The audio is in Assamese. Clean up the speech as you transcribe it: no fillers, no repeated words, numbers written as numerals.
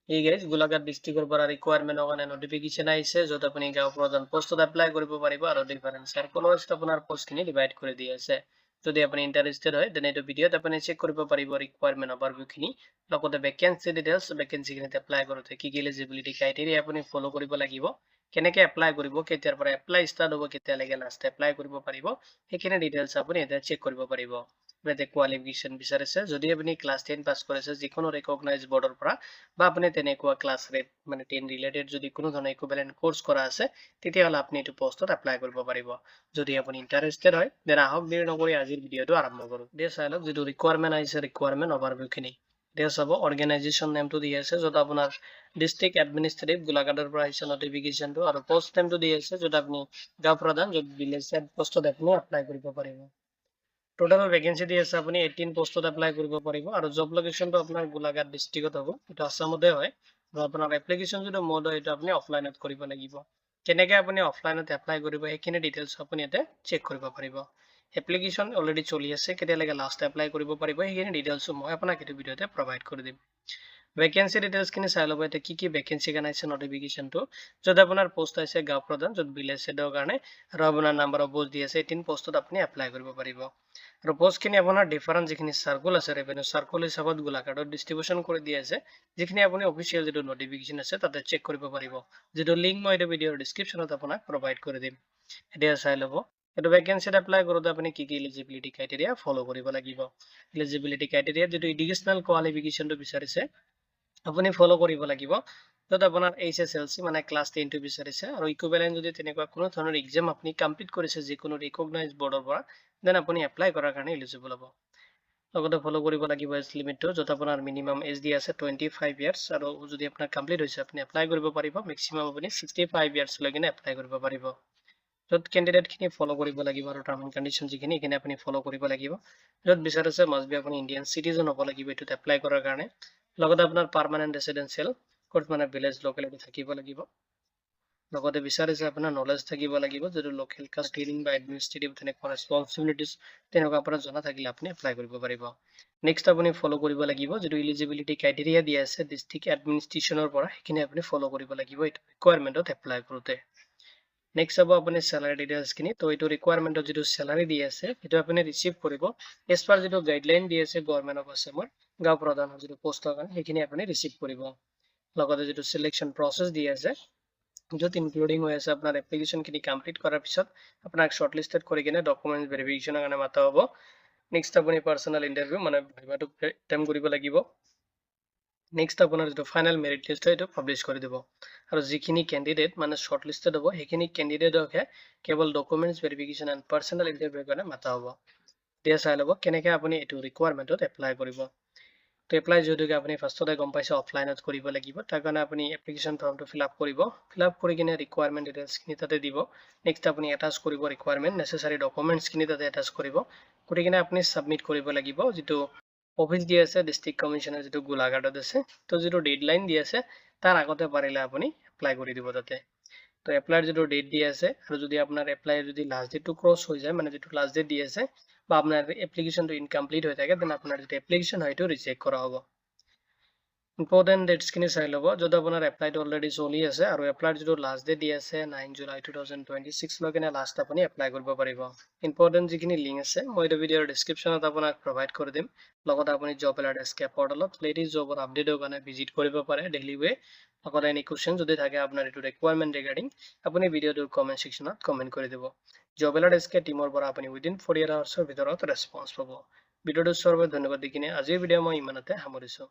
এই গাইজ গোলাঘাট ডিস্ট্ৰিক্টৰ পৰা ৰিকুৱাৰমেণ্টৰ কাৰণে নটিফিকেশ্যন আহিছে য'ত আপুনি গাঁও প্ৰধান পোষ্টত এপ্লাই কৰিব পাৰিব আৰু ডিফাৰেন্ট চাৰ্কুলাৰত আপোনাৰ পোষ্টখিনি ডিভাইড কৰি দি আছে। যদি আপুনি ইণ্টাৰেষ্টেড হয় তেনে এইটো ভিডিঅ'ত আপুনি চেক কৰিব পাৰিব ৰিকুৱাৰমেণ্ট অভাৰভিউখিনি লগতে ভেকেঞ্চি ডিটেইলছ ভেকেঞ্চিখিনিত এপ্লাই কৰোঁতে কি এলিজিবিলিটি ক্ৰাইটেৰিয়া আপুনি ফ'ল' কৰিব লাগিব কেনেকৈ এপ্লাই কৰিব কেতিয়াৰ পৰা এপ্লাই ষ্টাৰ্ট হ'ব কেতিয়ালৈকে লাষ্ট এপ্লাই কৰিব পাৰিব সেইখিনি ডিটেইলছ আপুনি এতিয়া চেক কৰিব পাৰিব। ইয়াতে কোৱালিফিকেশ্যন বিচাৰিছে যদি আপুনি ক্লাছ 10 পাছ কৰিছে যিকোনো ৰিকগনাইজ বৰ্ডৰ পৰা বা আপুনি তেনেকুৱা ক্লাছ মানে 10 ৰিলেটেড যদি কোনো ধৰণৰ ইকুইভেলেন্ট কোৰ্স কৰা আছে তেতিয়াহ'লে আপুনি এইটো পোষ্টত এপ্লাই কৰিব পাৰিব। যদি আপুনি ইণ্টাৰেষ্টেড হয় দেন আহক দেৰি নকৰি আজিৰ ভিডিঅ'টো আৰম্ভ কৰোঁ। দিয়া চাই লওক যিটো ৰিকুৱাৰমেণ্ট আহিছে ৰিকুৱাৰমেণ্ট অভাৰভিউখিনি এতিয়া চাব অৰ্গেনাইজেশ্যন নেমটো দি আছে য'ত আপোনাৰ ডিষ্ট্ৰিক্ট এডমিনিষ্ট্ৰেটিভ গোলাঘাটৰ পৰা আহিছে নটিফিকেশ্যনটো আৰু পোষ্ট নেমটো দি আছে য'ত আপুনি গাঁও প্ৰধান য'ত ভিলেজ হেড পোষ্টত আপুনি এপ্লাই কৰিব পাৰিব। টোটাল ভেকেঞ্চি দি আছে আপুনি 18 পোষ্টত এপ্লাই কৰিব পাৰিব আৰু জব লোকেশ্যনটো আপোনাৰ গোলাঘাট ডিষ্ট্ৰিক্টত হ'ব এইটো আসামতে হয় আৰু আপোনাৰ এপ্লিকেশ্যন যিটো মোড হয় এইটো আপুনি অফলাইনত কৰিব লাগিব। কেনেকৈ আপুনি অফলাইনত এপ্লাই কৰিব সেইখিনি ডিটেইলছ আপুনি ইয়াতে চেক কৰিব পাৰিব। এপ্লিকেশ্যন অলৰেডি চলি আছে কেতিয়ালৈকে লাষ্ট এপ্লাই কৰিব পাৰিব সেইখিনি ডিটেইলছো মই আপোনাক এইটো ভিডিঅ'তে প্ৰভাইড কৰি দিম। ভেকেঞ্চি ডিটেইলছখিনি চাই ল'ব এতিয়া কি ভেকেঞ্চি কাৰণে আহিছে নটিফিকেশ্যনটো য'ত আপোনাৰ পোষ্ট আহিছে গাঁও প্ৰধান য'ত ভিলেজ হেডৰ কাৰণে আৰু আপোনাৰ নাম্বাৰ অফ পোষ্ট দি আছে 18 পোষ্টত আপুনি এপ্লাই কৰিব পাৰিব। আৰু পোষ্টখিনি আপোনাৰ ডিফাৰেণ্ট যিখিনি চাৰ্কুল আছে ৰেভিনিউ চাৰ্কুল হিচাপত গোলাঘাটত ডিষ্ট্ৰিবিউশ্যন কৰি দি আছে যিখিনি আপুনি অফিচিয়েল যিটো নটিফিকেশ্যন আছে তাতে চেক কৰিব পাৰিব যিটো লিংক মই এইটো ভিডিঅ'ৰ ডিছক্ৰিপশ্যনত আপোনাক প্ৰভাইড কৰি দিম। এতিয়া চাই ল'ব এইটো ভেকেঞ্চিত এপ্লাই কৰোঁতে আপুনি কি এলিজিবিলিটি ক্ৰাইটেৰিয়া ফ'ল' কৰিব লাগিব। এলিজিবিলিটি ক্ৰাইটেৰিয়া যিটো এডুকেশ্যনেল কোৱালিফিকেশ্যনটো বিচাৰিছে আপুনি ফ'ল' কৰিব লাগিব য'ত আপোনাৰ HSLC মানে ক্লাছ 10টো বিচাৰিছে আৰু ইকুইভেলেন্ট যদি তেনেকুৱা কোনো ধৰণৰ এক্সাম আপুনি কমপ্লিট কৰিছে যিকোনো ৰিকগনাইজ বৰ্ডৰ পৰা দেন আপুনি এপ্লাই কৰাৰ কাৰণে এলিজিবল হ'ব। লগতে ফ'ল' কৰিব লাগিব এজ লিমিটটো য'ত আপোনাৰ মিনিমাম এজ দি আছে 25 ইয়াৰ্ছ আৰু যদি আপোনাৰ কমপ্লিট হৈছে আপুনি এপ্লাই কৰিব পাৰিব মেক্সিমাম আপুনি 65 ইয়াৰ্ছ লৈ কিনে এপ্লাই কৰিব পাৰিব। য'ত কেণ্ডিডেটখিনি ফ'ল' কৰিব লাগিব আৰু টাৰ্ম এণ্ড কণ্ডিশ্যন যিখিনি সেইখিনি আপুনি ফ'ল' কৰিব লাগিব। য'ত বিচাৰিছে মাষ্ট বি আপুনি ইণ্ডিয়ান চিটিজেন হ'ব লাগিব এইটোত এপ্লাই কৰাৰ কাৰণে লগতে আপোনাৰ পাৰ্মানেণ্ট ৰেচিডেঞ্চিয়েল ক'ত মানে ভিলেজ লোকেলিটি থাকিব লাগিব। লগতে বিচাৰিছে আপোনাৰ নলেজ থাকিব লাগিব যিটো লোকেল কাষ্ট ডিলিং বা এডমিনিষ্ট্ৰেটিভ তেনেকুৱা ৰেছপনচিবিলিটিজ তেনেকুৱা আপোনাৰ জনা থাকিলে আপুনি এপ্লাই কৰিব পাৰিব। নেক্সট আপুনি ফ'ল' কৰিব লাগিব যিটো এলিজিবিলিটি ক্ৰাইটেৰিয়া দিয়া আছে ডিষ্ট্ৰিক্ট এডমিনিষ্ট্ৰেশ্যনৰ পৰা সেইখিনি আপুনি ফ'ল' কৰিব লাগিব এইটো ৰিকুৱাৰমেণ্টত এপ্লাই কৰোঁতে। নেক্সট চাব আপুনি চেলাৰী ডিটেইলছখিনি তো এইটো ৰিকুৱাৰমেণ্টত যিটো চেলাৰী দি আছে সেইটো আপুনি ৰিচিভ কৰিব এজ পাৰ যিটো গাইডলাইন দি আছে গভৰ্ণমেণ্ট অফ আছামৰ গাঁও প্ৰধানৰ যিটো পষ্টৰ কাৰণে সেইখিনি আপুনি ৰিচিভ কৰিব। লগতে যিটো চিলেকশ্যন প্ৰচেছ দি আছে য'ত ইনক্লুডিং হৈ আছে আপোনাৰ এপ্লিকেশ্যনখিনি কমপ্লিট কৰাৰ পিছত আপোনাক শ্বৰ্টলিষ্টেড কৰি কিনে ডকুমেণ্টছ ভেৰিফিকেশ্যনৰ কাৰণে মাতা হ'ব। নেক্সট আপুনি পাৰ্চনেল ইণ্টাৰভিউ মানে ভাইভাটো এটেম্প কৰিব লাগিব। নেক্সট আপোনাৰ যিটো ফাইনেল মেৰিট লিষ্ট হয় এইটো পাব্লিছ কৰি দিব আৰু যিখিনি কেণ্ডিডেট মানে শ্বৰ্টলিষ্টেড হ'ব সেইখিনি কেণ্ডিডেটকহে কেৱল ডকুমেণ্টছ ভেৰিফিকেশ্যন এণ্ড পাৰ্চনেল ইণ্টাৰভিউৰ কাৰণে মাতা হ'ব। এতিয়া চাই ল'ব কেনেকৈ আপুনি এইটো ৰিকুৱাৰমেণ্টত এপ্লাই কৰিব। তো এপ্লাই যিহেতুকে আপুনি ফাৰ্ষ্টতে গম পাইছে অফলাইনত কৰিব লাগিব তাৰ কাৰণে আপুনি এপ্লিকেশ্যন ফৰ্মটো ফিল আপ কৰি কিনে ৰিকুৱাৰমেণ্ট ডিটেইলছখিনি তাতে দিব। নেক্সট আপুনি এটাচ কৰিব ৰিকুৱাৰমেণ্ট নেচেচাৰী ডকুমেণ্টছখিনি তাতে এটাচ কৰিব কৰি কিনে আপুনি ছাবমিট কৰিব লাগিব যিটো অফিচ দি আছে ডিষ্ট্ৰিক্ট কমিশ্যনাৰ যিটো গোলাঘাটত আছে তো যিটো ডেডলাইন দি আছে তাৰ আগতে পাৰিলে আপুনি এপ্লাই কৰি দিব তাতে। তো এপ্লাইৰ যিটো ডেট দি আছে আৰু যদি আপোনাৰ এপ্লাইৰ যদি লাষ্ট ডেটটো ক্ৰছ হৈ যায় মানে যিটো লাষ্ট ডেট দি আছে বা আপোনাৰ এপ্লিকেশ্যনটো ইনকমপ্লিট হৈ থাকে দেন আপোনাৰ যিটো এপ্লিকেশ্যন হয় সেইটো ৰিজেক্ট কৰা হ'ব। ইম্পৰ্টেণ্ট ডেটছখিনি চাই ল'ব য'ত আপোনাৰ এপ্লাইটো অলৰেডি চলি আছে আৰু এপ্লাইৰ যিটো লাষ্ট ডেট দি আছে 9 জুলাই 2026 লৈ কিনে লাষ্ট আপুনি এপ্লাই কৰিব পাৰিব। ইম্পৰ্টেণ্ট যিখিনি লিংক আছে মই এইটো ভিডিঅ'ৰ ডিছক্ৰিপশ্যনত আপোনাক প্ৰভাইড কৰি দিম। লগতে আপুনি জব এলাৰ্ট এছকে পৰ্টেলত লেটেষ্ট জবৰ আপডেটৰ কাৰণে ভিজিট কৰিব পাৰে ডেইলি ৱে। লগতে এনি কুৱেশ্যন যদি থাকে আপোনাৰ এইটো ৰিকুৱাৰমেণ্ট ৰিগাৰ্ডিং আপুনি ভিডিঅ'টোৰ কমেণ্ট ছেকশ্যনত কমেণ্ট কৰি দিব। জব এলাৰ্ট এছকে টিমৰ পৰা আপুনি উইদিন 48 আৱাৰ্ছৰ ভিতৰত ৰেছপন্স পাব। ভিডিঅ'টো চোৱাৰ বাবে ধন্যবাদ দি কিনে আজিৰ ভিডিঅ' মই ইমানতে সামৰিছোঁ।